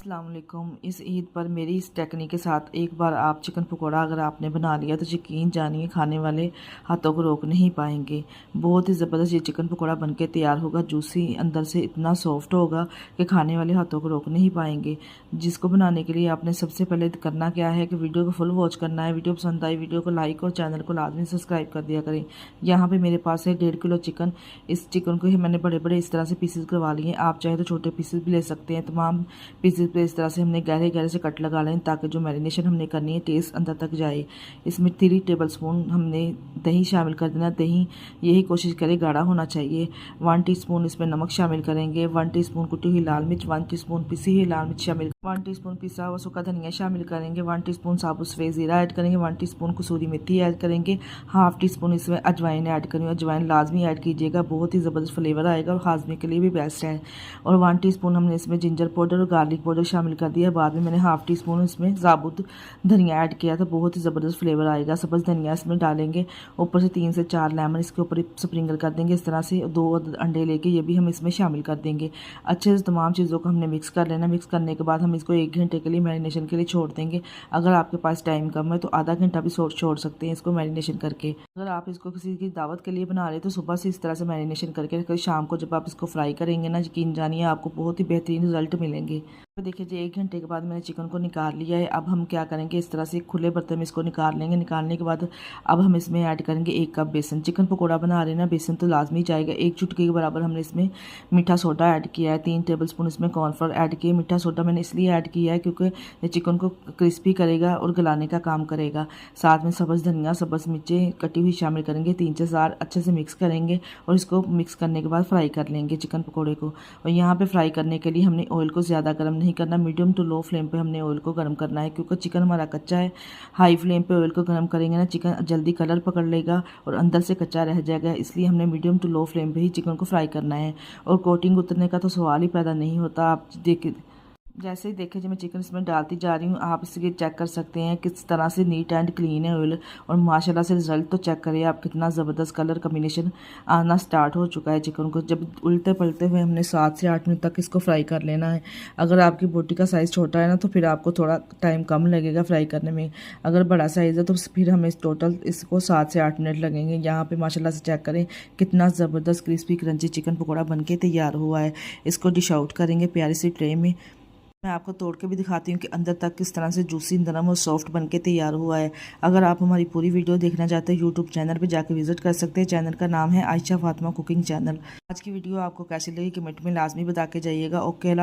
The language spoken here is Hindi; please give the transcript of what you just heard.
अस्सलाम वालेकुम। इस ईद पर मेरी इस टेक्निक के साथ एक बार आप चिकन पकोड़ा अगर आपने बना लिया तो यकीन जानिए खाने वाले हाथों को रोक नहीं पाएंगे। बहुत ही ज़बरदस्त ये चिकन पकोड़ा बनके तैयार होगा। जूसी अंदर से इतना सॉफ्ट होगा कि खाने वाले हाथों को रोक नहीं पाएंगे। जिसको बनाने के लिए आपने सबसे पहले करना क्या है कि वीडियो को फुल वॉच करना है। वीडियो पसंद आई वीडियो को लाइक और चैनल को लाजमी सब्सक्राइब कर दिया करें। यहाँ पर मेरे पास है 1.5 किलो चिकन। इस चिकन को ही मैंने बड़े बड़े इस तरह से पीसेस करवा लिए। आप चाहे तो छोटे पीसेस भी ले सकते हैं। तमाम पीसेस पे इस तरह से हमने गहरे गहरे से कट लगा लें ताकि जो मैरिनेशन हमने करनी है टेस्ट अंदर तक जाए। इसमें 3 टेबलस्पून हमने दही शामिल कर देना। दही यही कोशिश करें गाढ़ा होना चाहिए। 1 टीस्पून इसमें नमक शामिल करेंगे। 1 टीस्पून कुटी हुई लाल मिर्च, 1 टीस्पून पिसी हुई लाल मिर्च शामिल, 1 टीस्पून पिसा हुआ सूखा धनिया शामिल करेंगे। 1 टीस्पून साबुत सफ़ेद ज़ीरा ऐड करेंगे। 1 टीस्पून कसूरी मेथी ऐड करेंगे। हाफ टीस्पून इसमें अजवाइन ऐड करेंगे। अजवाइन लाजमी ऐड कीजिएगा, बहुत ही ज़बरदस्त फ्लेवर आएगा और हाजमे के लिए भी बेस्ट है। और 1 टीस्पून हमने इसमें जिंजर पाउडर और गार्लिक पाउडर शामिल कर दिया। बाद में मैंने हाफ टीस्पून इसमें साबुत धनिया ऐड किया था, बहुत ही ज़बरदस्त फ्लेवर आएगा। सब्ज़ धनिया इसमें डालेंगे। ऊपर से 3 से 4 लेमन इसके ऊपर स्प्रिंकल कर देंगे इस तरह से। 2 अंडे लेके ये भी हम इसमें शामिल कर देंगे। अच्छे से तमाम चीज़ों को हमने मिक्स कर लेना। मिक्स करने के बाद हम इसको 1 घंटे के लिए मैरिनेशन के लिए छोड़ देंगे। अगर आपके पास टाइम कम है तो आधा घंटा भी छोड़ सकते हैं इसको मैरिनेशन करके। अगर आप इसको किसी की दावत के लिए बना रहे तो सुबह से इस तरह से मैरिनेशन करके शाम को जब आप इसको फ्राई करेंगे ना, यकीन जानिए आपको बहुत ही बेहतरीन रिजल्ट मिलेंगे। तो देखिए जी 1 घंटे के बाद मैंने चिकन को निकाल लिया है। अब हम क्या करेंगे, इस तरह से खुले बर्तन में इसको निकाल लेंगे। निकालने के बाद अब हम इसमें ऐड करेंगे 1 कप बेसन। चिकन पकोड़ा बना रहे हैं ना, बेसन तो लाजमी जाएगा। 1 चुटकी के बराबर हमने इसमें मीठा सोडा ऐड किया है। 3 टेबलस्पून इसमें कॉर्नफ्लोर ऐड किए। मीठा सोडा मैंने इसलिए ऐड किया है क्योंकि ये चिकन को क्रिस्पी करेगा और गलाने का काम करेगा। साथ में सब्ज़ धनिया, सब्ज़ मिर्चें कटी हुई शामिल करेंगे। 3 से 4 अच्छे से मिक्स करेंगे और इसको मिक्स करने के बाद फ्राई कर लेंगे चिकन पकोड़े को। और यहाँ पे फ्राई करने के लिए हमने ऑयल को ज़्यादा गर्म नहीं करना, मीडियम टू लो फ्लेम पे हमने ऑयल को गर्म करना है क्योंकि चिकन हमारा कच्चा है। हाई फ्लेम पे ऑयल को गर्म करेंगे ना, चिकन जल्दी कलर पकड़ लेगा और अंदर से कच्चा रह जाएगा। इसलिए हमने मीडियम टू लो फ्लेम पे ही चिकन को फ्राई करना है। और कोटिंग उतरने का तो सवाल ही पैदा नहीं होता। आप देखिए, जैसे ही देखे जो मैं चिकन इसमें डालती जा रही हूँ, आप इसके चेक कर सकते हैं किस तरह से नीट एंड क्लीन है ऑयल। और माशाल्लाह से रिजल्ट तो चेक करिए आप, कितना ज़बरदस्त कलर कम्बिनेशन आना स्टार्ट हो चुका है। चिकन को जब उल्टे पलटे हुए हमने 7 से 8 मिनट तक इसको फ्राई कर लेना है। अगर आपकी बोटी का साइज़ छोटा है ना तो फिर आपको थोड़ा टाइम कम लगेगा फ्राई करने में। अगर बड़ा साइज़ है तो फिर हमें टोटल इसको 7 से 8 मिनट लगेंगे। यहाँ पर माशाल्लाह से चेक करें कितना ज़बरदस्त क्रिस्पी क्रंची चिकन पकौड़ा बन के तैयार हुआ है। इसको डिश आउट करेंगे प्यारी सी ट्रे में। मैं आपको तोड़ के भी दिखाती हूँ कि अंदर तक किस तरह से जूसी, नरम और सॉफ्ट बनके तैयार हुआ है। अगर आप हमारी पूरी वीडियो देखना चाहते हैं यूट्यूब चैनल पे जाकर विजिट कर सकते हैं। चैनल का नाम है आयशा फातिमा कुकिंग चैनल। आज की वीडियो आपको कैसी लगी कमेंट में लाजमी बता के जाइएगा। ओके।